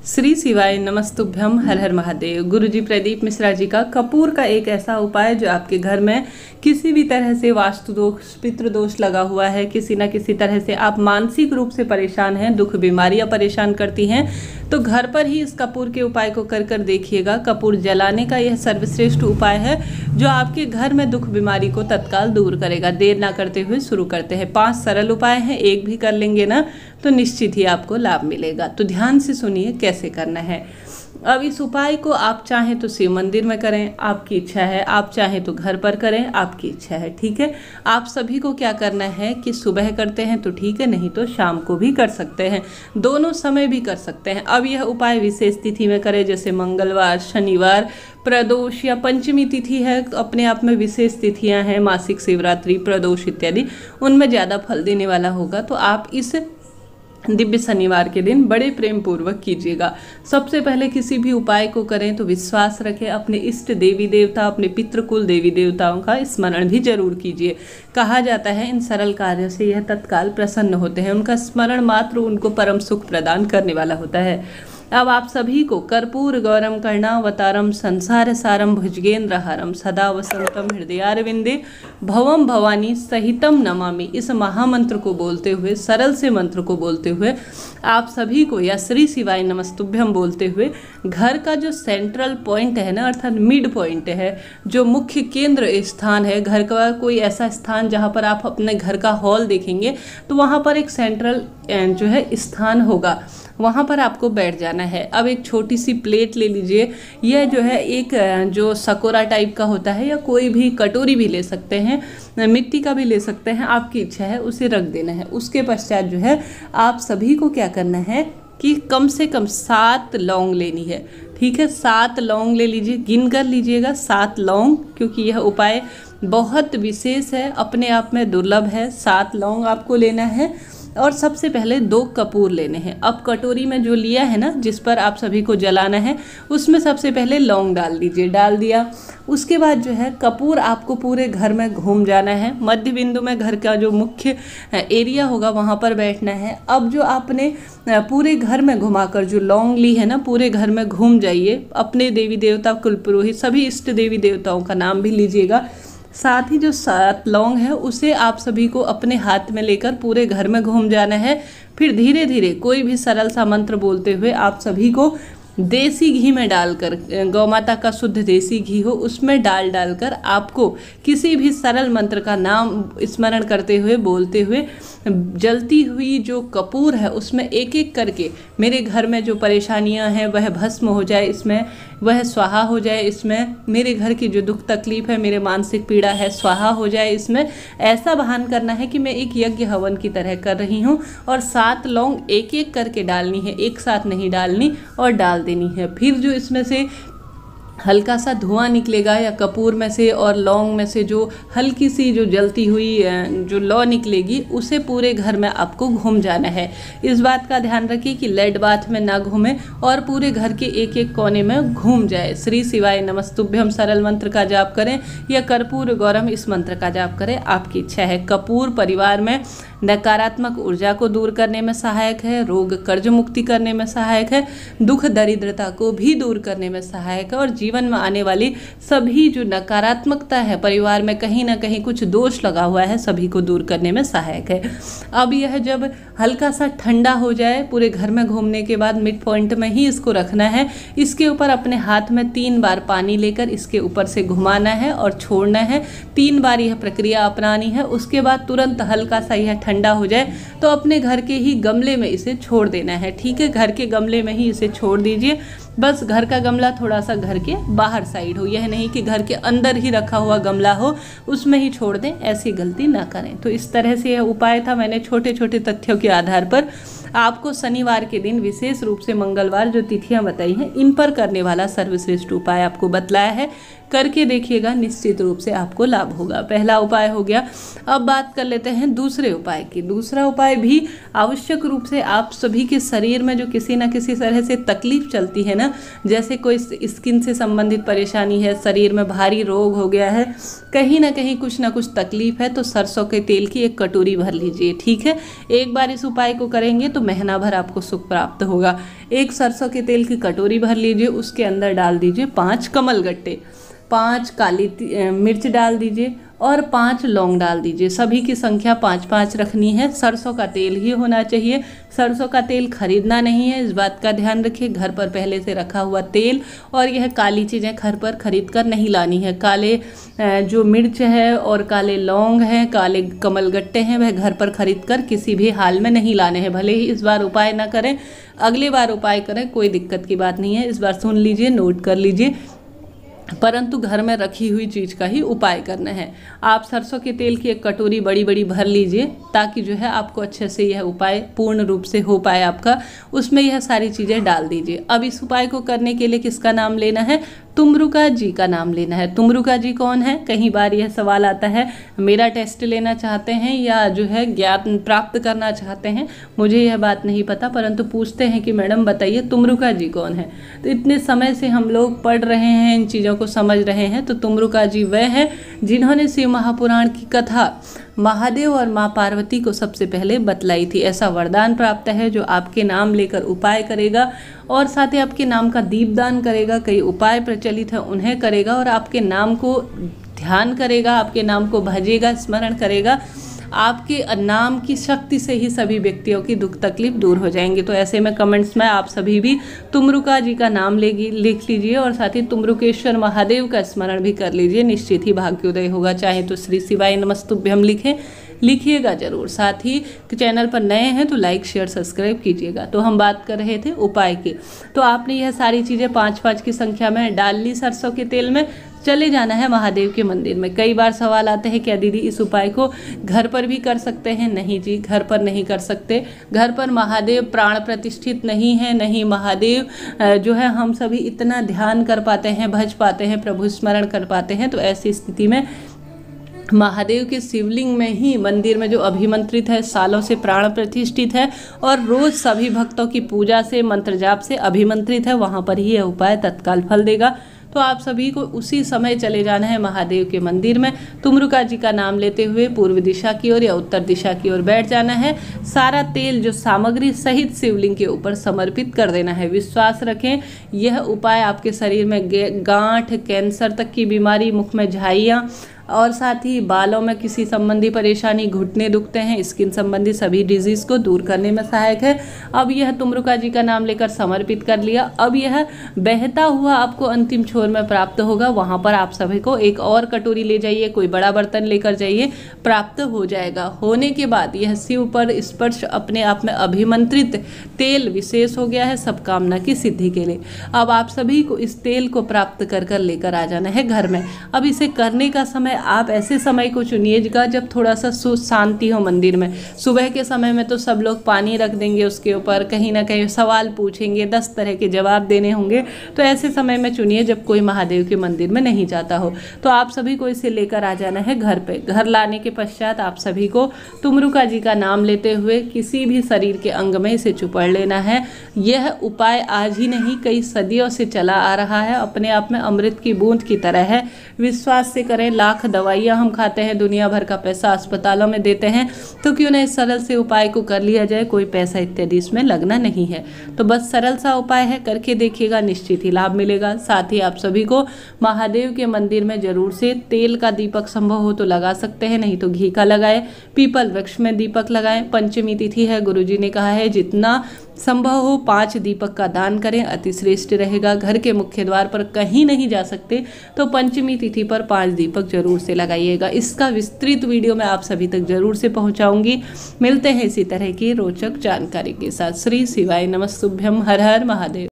श्री शिवाय नमस्तुभ्यम, हर हर महादेव। गुरुजी प्रदीप मिश्रा जी का कपूर का एक ऐसा उपाय जो आपके घर में किसी भी तरह से वास्तु दोष, पितृ दोष लगा हुआ है, किसी न किसी तरह से आप मानसिक रूप से परेशान हैं, दुख बीमारियां परेशान करती हैं, तो घर पर ही इस कपूर के उपाय को कर कर देखिएगा। कपूर जलाने का यह सर्वश्रेष्ठ उपाय है जो आपके घर में दुख बीमारी को तत्काल दूर करेगा। देर ना करते हुए शुरू करते हैं। 5 सरल उपाय हैं, एक भी कर लेंगे ना तो निश्चित ही आपको लाभ मिलेगा। तो ध्यान से सुनिए कैसे करना है। अब इस उपाय को आप चाहें तो शिव मंदिर में करें, आपकी इच्छा है। आप चाहें तो घर पर करें, आपकी इच्छा है। ठीक है, आप सभी को क्या करना है कि सुबह करते हैं तो ठीक है, नहीं तो शाम को भी कर सकते हैं, दोनों समय भी कर सकते हैं। अब यह उपाय विशेष तिथि में करें, जैसे मंगलवार, शनिवार, प्रदोष या पंचमी तिथि है। अपने आप में विशेष तिथियां हैं, मासिक शिवरात्रि, प्रदोष इत्यादि, उनमें ज़्यादा फल देने वाला होगा। तो आप इस दिव्य शनिवार के दिन बड़े प्रेम पूर्वक कीजिएगा। सबसे पहले किसी भी उपाय को करें तो विश्वास रखें, अपने इष्ट देवी देवता, अपने पितृकुल देवी देवताओं का स्मरण भी जरूर कीजिए। कहा जाता है इन सरल कार्यों से यह तत्काल प्रसन्न होते हैं, उनका स्मरण मात्र उनको परम सुख प्रदान करने वाला होता है। अब आप सभी को कर्पूर गौरम कर्णावतारम संसार सारम भुजगेंद्रहारम सदा वसंतम हृदयारविंदे भवम भवानी सहितम नमामि, इस महामंत्र को बोलते हुए, सरल से मंत्र को बोलते हुए आप सभी को, या श्री शिवाय नमस्तुभ्यम बोलते हुए, घर का जो सेंट्रल पॉइंट है ना, अर्थात मिड पॉइंट है, जो मुख्य केंद्र स्थान है, घर का कोई ऐसा स्थान जहाँ पर आप अपने घर का हॉल देखेंगे तो वहाँ पर एक सेंट्रल जो है स्थान होगा, वहाँ पर आपको बैठ जाना है। अब एक छोटी सी प्लेट ले लीजिए, यह जो है एक जो सकोरा टाइप का होता है, या कोई भी कटोरी भी ले सकते हैं, मिट्टी का भी ले सकते हैं, आपकी इच्छा है, उसे रख देना है। उसके पश्चात जो है आप सभी को क्या करना है कि कम से कम 7 लौंग लेनी है। ठीक है, 7 लौंग ले लीजिए, गिन कर लीजिएगा 7 लौंग, क्योंकि यह उपाय बहुत विशेष है, अपने आप में दुर्लभ है। 7 लौंग आपको लेना है और सबसे पहले 2 कपूर लेने हैं। अब कटोरी में जो लिया है ना, जिस पर आप सभी को जलाना है, उसमें सबसे पहले लौंग डाल दीजिए। डाल दिया, उसके बाद जो है कपूर आपको पूरे घर में घूम जाना है। मध्य बिंदु में घर का जो मुख्य एरिया होगा वहाँ पर बैठना है। अब जो आपने पूरे घर में घुमाकर जो लौंग ली है ना, पूरे घर में घूम जाइए। अपने देवी देवता, कुलपुरोहित, सभी इष्ट देवी देवताओं का नाम भी लीजिएगा। साथ ही जो 7 लौंग है उसे आप सभी को अपने हाथ में लेकर पूरे घर में घूम जाना है। फिर धीरे धीरे कोई भी सरल सा मंत्र बोलते हुए आप सभी को देसी घी में डालकर, गौ माता का शुद्ध देसी घी हो उसमें डालकर आपको किसी भी सरल मंत्र का नाम स्मरण करते हुए, बोलते हुए, जलती हुई जो कपूर है उसमें एक एक करके मेरे घर में जो परेशानियां हैं वह भस्म हो जाए, इसमें वह स्वाहा हो जाए, इसमें मेरे घर की जो दुख तकलीफ है, मेरे मानसिक पीड़ा है, स्वाहा हो जाए। इसमें ऐसा बहान करना है कि मैं एक यज्ञ हवन की तरह कर रही हूँ, और 7 लौंग एक एक करके डालनी है, एक साथ नहीं डालनी, और डाल देनी है। फिर जो इसमें से हल्का सा धुआं निकलेगा, या कपूर में से और लौंग में से जो हल्की सी जो जलती हुई जो लौ निकलेगी, उसे पूरे घर में आपको घूम जाना है। इस बात का ध्यान रखिए कि लेड बाथ में ना घूमे और पूरे घर के एक एक कोने में घूम जाए। श्री शिवाय नमस्तुभ्यम सरल मंत्र का जाप करें या कर्पूर गौरम इस मंत्र का जाप करें, आपकी इच्छा है। कपूर परिवार में नकारात्मक ऊर्जा को दूर करने में सहायक है, रोग कर्ज मुक्ति करने में सहायक है, दुख दरिद्रता को भी दूर करने में सहायक है, और जीवन में आने वाली सभी जो नकारात्मकता है, परिवार में कहीं ना कहीं कुछ दोष लगा हुआ है, सभी को दूर करने में सहायक है। अब यह जब हल्का सा ठंडा हो जाए, पूरे घर में घूमने के बाद मिड पॉइंट में ही इसको रखना है। इसके ऊपर अपने हाथ में 3 बार पानी लेकर इसके ऊपर से घुमाना है और छोड़ना है। 3 बार यह प्रक्रिया अपनानी है। उसके बाद तुरंत हल्का सा यह ठंडा हो जाए तो अपने घर के ही गमले में इसे छोड़ देना है। ठीक है, घर के गमले में ही इसे छोड़ दीजिए। बस घर का गमला थोड़ा सा घर के बाहर साइड हो, यह नहीं कि घर के अंदर ही रखा हुआ गमला हो उसमें ही छोड़ दें, ऐसी गलती ना करें। तो इस तरह से यह उपाय था। मैंने छोटे छोटे तथ्यों के आधार पर आपको शनिवार के दिन, विशेष रूप से मंगलवार जो तिथियां बताई हैं, इन पर करने वाला सर्वश्रेष्ठ उपाय आपको बतलाया है। करके देखिएगा, निश्चित रूप से आपको लाभ होगा। पहला उपाय हो गया। अब बात कर लेते हैं दूसरे उपाय की। दूसरा उपाय भी आवश्यक रूप से आप सभी के शरीर में जो किसी न किसी तरह से तकलीफ चलती है ना, जैसे कोई स्किन से संबंधित परेशानी है, शरीर में भारी रोग हो गया है, कहीं ना कहीं कुछ ना कुछ तकलीफ है, तो सरसों के तेल की एक कटोरी भर लीजिए। ठीक है, एक बार इस उपाय को करेंगे तो महीना भर आपको सुख प्राप्त होगा। एक सरसों के तेल की कटोरी भर लीजिए, उसके अंदर डाल दीजिए 5 कमलगट्टे, 5 काली मिर्च डाल दीजिए और 5 लौंग डाल दीजिए। सभी की संख्या 5-5 रखनी है। सरसों का तेल ही होना चाहिए, सरसों का तेल खरीदना नहीं है, इस बात का ध्यान रखिए। घर पर पहले से रखा हुआ तेल, और यह काली चीज़ें घर पर खरीद कर नहीं लानी है। काले जो मिर्च है और काले लौंग हैं, काले कमलगट्टे हैं, वह घर पर खरीद कर किसी भी हाल में नहीं लाने हैं। भले ही इस बार उपाय ना करें, अगली बार उपाय करें, कोई दिक्कत की बात नहीं है। इस बार सुन लीजिए, नोट कर लीजिए, परंतु घर में रखी हुई चीज़ का ही उपाय करना है। आप सरसों के तेल की एक कटोरी बड़ी बड़ी भर लीजिए, ताकि जो है आपको अच्छे से यह उपाय पूर्ण रूप से हो पाए आपका। उसमें यह सारी चीज़ें डाल दीजिए। अब इस उपाय को करने के लिए किसका नाम लेना है? तुमरुका जी का नाम लेना है। तुमरुका जी कौन है? कई बार यह सवाल आता है, मेरा टेस्ट लेना चाहते हैं या जो है ज्ञान प्राप्त करना चाहते हैं, मुझे यह बात नहीं पता, परंतु पूछते हैं कि मैडम बताइए तुमरुका जी कौन है। तो इतने समय से हम लोग पढ़ रहे हैं, इन चीज़ों को समझ रहे हैं। तो तुमरुका जी वह है जिन्होंने शिव महापुराण की कथा महादेव और माँ पार्वती को सबसे पहले बतलाई थी। ऐसा वरदान प्राप्त है जो आपके नाम लेकर उपाय करेगा और साथ ही आपके नाम का दीपदान करेगा। कई उपाय प्रचलित है उन्हें करेगा और आपके नाम को ध्यान करेगा, आपके नाम को भजेगा, स्मरण करेगा। आपके नाम की शक्ति से ही सभी व्यक्तियों की दुख तकलीफ दूर हो जाएंगी। तो ऐसे में कमेंट्स में आप सभी भी तुमरुका जी का नाम लिख लीजिए और साथ ही तुमरुकेश्वर महादेव का स्मरण भी कर लीजिए, निश्चित ही भाग्योदय होगा। चाहे तो श्री शिवाय नमस्तुभ्यम लिखिएगा जरूर। साथ ही चैनल पर नए हैं तो लाइक शेयर सब्सक्राइब कीजिएगा। तो हम बात कर रहे थे उपाय की। तो आपने यह सारी चीज़ें 5-5 की संख्या में डाल ली सरसों के तेल में, चले जाना है महादेव के मंदिर में। कई बार सवाल आते हैं, क्या दीदी इस उपाय को घर पर भी कर सकते हैं? नहीं जी, घर पर नहीं कर सकते। घर पर महादेव प्राण प्रतिष्ठित नहीं है, नहीं महादेव जो है हम सभी इतना ध्यान कर पाते हैं, भज पाते हैं, प्रभु स्मरण कर पाते हैं। तो ऐसी स्थिति में महादेव के शिवलिंग में ही मंदिर में जो अभिमंत्रित है, सालों से प्राण प्रतिष्ठित है और रोज सभी भक्तों की पूजा से, मंत्र जाप से अभिमंत्रित है, वहाँ पर ही यह उपाय तत्काल फल देगा। तो आप सभी को उसी समय चले जाना है महादेव के मंदिर में। तुमरुका जी का नाम लेते हुए पूर्व दिशा की ओर या उत्तर दिशा की ओर बैठ जाना है। सारा तेल जो सामग्री सहित शिवलिंग के ऊपर समर्पित कर देना है। विश्वास रखें, यह उपाय आपके शरीर में गांठ, कैंसर तक की बीमारी, मुख में झाइयाँ और साथ ही बालों में किसी संबंधी परेशानी, घुटने दुखते हैं, स्किन संबंधी सभी डिजीज़ को दूर करने में सहायक है। अब यह तुमरुका जी का नाम लेकर समर्पित कर लिया। अब यह बहता हुआ आपको अंतिम छोर में प्राप्त होगा। वहाँ पर आप सभी को एक और कटोरी ले जाइए, कोई बड़ा बर्तन लेकर जाइए, प्राप्त हो जाएगा। होने के बाद यह शिव पर स्पर्श अपने आप में अभिमंत्रित तेल विशेष हो गया है सब कामना की सिद्धि के लिए। अब आप सभी को इस तेल को प्राप्त कर कर लेकर आ जाना है घर में। अब इसे करने का समय आप ऐसे समय को चुनिएगा जब थोड़ा सा शांति हो मंदिर में। सुबह के समय में तो सब लोग पानी रख देंगे उसके ऊपर, कहीं ना कहीं सवाल पूछेंगे, 10 तरह के जवाब देने होंगे। तो ऐसे समय में चुनिए जब कोई महादेव के मंदिर में नहीं जाता हो। तो आप सभी को इसे लेकर आ जाना है घर पे। घर लाने के पश्चात आप सभी को तुमरुका जी का नाम लेते हुए किसी भी शरीर के अंग में इसे चुपड़ लेना है। यह उपाय आज ही नहीं, कई सदियों से चला आ रहा है, अपने आप में अमृत की बूंद की तरह है। विश्वास से करें, लाख दवाइयाँ हम खाते हैं, दुनिया भर का पैसा अस्पतालों में देते हैं, तो क्यों ना इस सरल से उपाय को कर लिया जाए। कोई पैसा इत्यादि इसमें लगना नहीं है। तो बस सरल सा उपाय है, करके देखिएगा, निश्चित ही लाभ मिलेगा। साथ ही आप सभी को महादेव के मंदिर में जरूर से तेल का दीपक संभव हो तो लगा सकते हैं, नहीं तो घी का लगाए। पीपल वृक्ष में दीपक लगाएं। पंचमी तिथि है, गुरुजी ने कहा है जितना संभव हो 5 दीपक का दान करें, अति श्रेष्ठ रहेगा। घर के मुख्य द्वार पर कहीं नहीं जा सकते तो पंचमी तिथि पर 5 दीपक जरूर से लगाइएगा। इसका विस्तृत वीडियो मैं आप सभी तक जरूर से पहुंचाऊंगी। मिलते हैं इसी तरह की रोचक जानकारी के साथ। श्री शिवाय नमस्तुभ्यम। हर हर महादेव।